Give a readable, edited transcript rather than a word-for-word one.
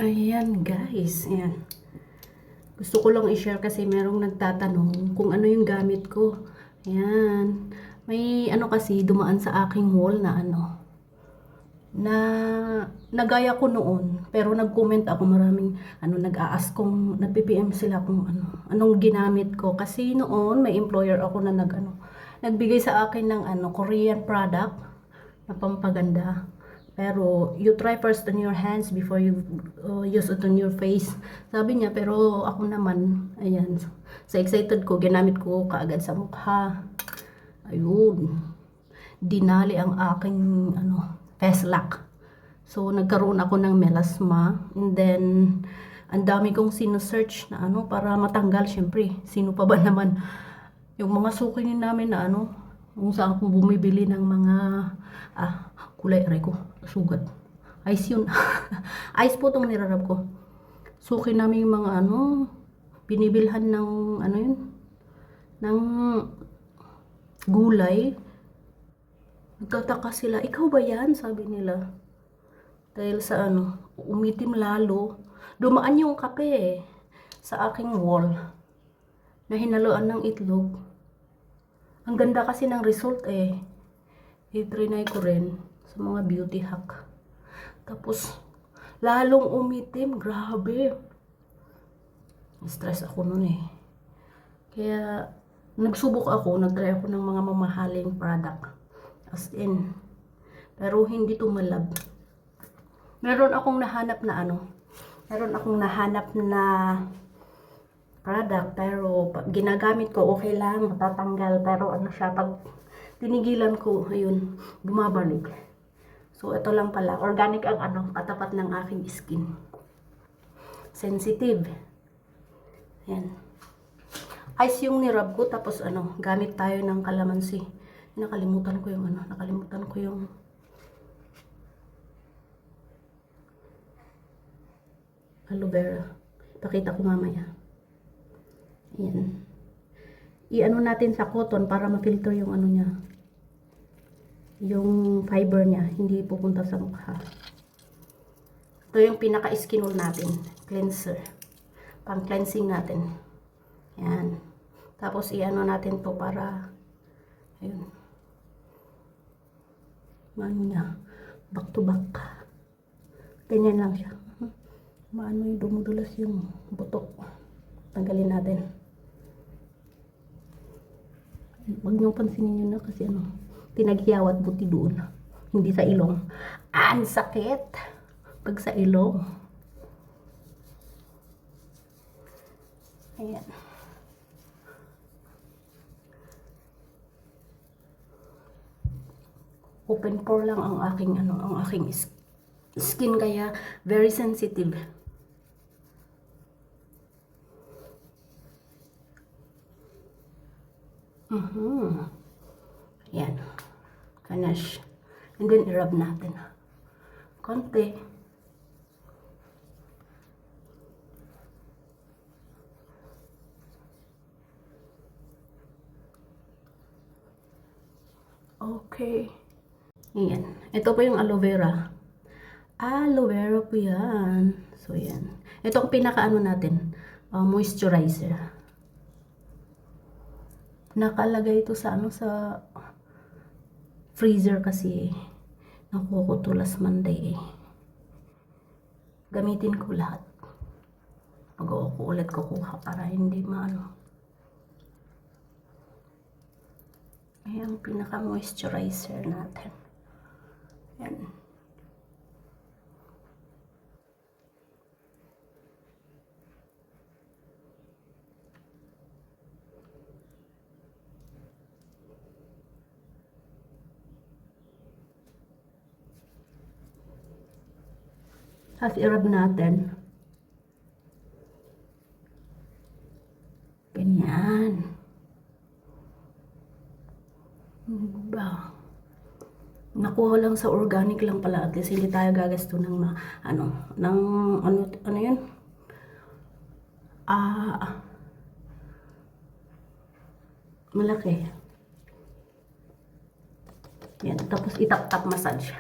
Ayan guys, ayan. Gusto ko lang i-share kasi merong nagtatanong kung ano yung gamit ko. Ayan. May ano kasi dumaan sa aking wall na na nagaya ko noon. Pero nag-comment ako maraming nag-a-ask kung nag-PPM sila kung anong ginamit ko. Kasi noon may employer ako na nagbigay sa akin ng Korean product na pampaganda. Pero you try first on your hands before you use it on your face. Sabi niya, pero ako naman, ayan, sa excited ko, ginamit ko kaagad sa mukha. Ayun. Dinali ang aking face lock. So nagkaroon ako ng melasma, and then ang dami kong sinusearch na para matanggal. Syempre, sino pa ba naman yung mga suki namin na kung saan ako bumibili ng mga kulay aray ko, sugat. Ice yun. Ice po itong nirarab ko. Suki namin yung mga binibilhan ng yun, ng gulay. Nagtataka sila, ikaw ba yan? Sabi nila. Dahil sa umitim lalo. Dumaan yung kape sa aking wall na hinaluan ng itlog. Ang ganda kasi ng result i-trinay ko rin sa mga beauty hack. Tapos lalong umitim, grabe. Stress ako nun Kaya nagsubok ako, nagtry ako ng mga mamahaling product. As in, pero hindi tumalab. Meron akong nahanap na product, pero ginagamit ko, okay lang, matatanggal. Pero siya, pag tinigilan ko, ayun, bumabalik. So, ito lang pala. Organic ang katapat ng aking skin. Sensitive. Ayan. Ice yung nirab ko, tapos gamit tayo ng kalamansi. Nakalimutan ko yung aloe vera. Pakita ko mamaya. Ayan. Natin sa cotton para ma-filter yung niya. Yung fiber niya, hindi pupunta sa mukha. Ito yung pinaka-skin oil natin. Cleanser. Pang-cleansing natin. Ayan. Tapos natin to para ayun. Niya. Back to back. Ganyan lang siya. Yung dumudulas yung buto. Tanggalin natin. Huwag niyong pansinin yun kasi tinaghiyaw at buti doon. Hindi sa ilong. Ang sakit pag sa ilong. Ayan. Open pore lang ang aking skin, kaya very sensitive. Yan. Finish. And then i-rub natin. Konti. Okay. Yan. Ito po yung aloe vera. Aloe vera po yan. So, yan. Ito ang pinaka natin. Moisturizer. Nakalagay ito sa sa freezer kasi nakuha ko last Monday Gamitin ko lahat. Mag-o ko ulit kukuha para hindi Ayan, pinaka moisturizer natin. Ayan. Tapos i-rub natin. Ganyan. Ba? Nakuha lang sa organic lang pala. At least hindi tayo gagasto ng ano yun? Malaki. Yan. Tapos itap-tap massage.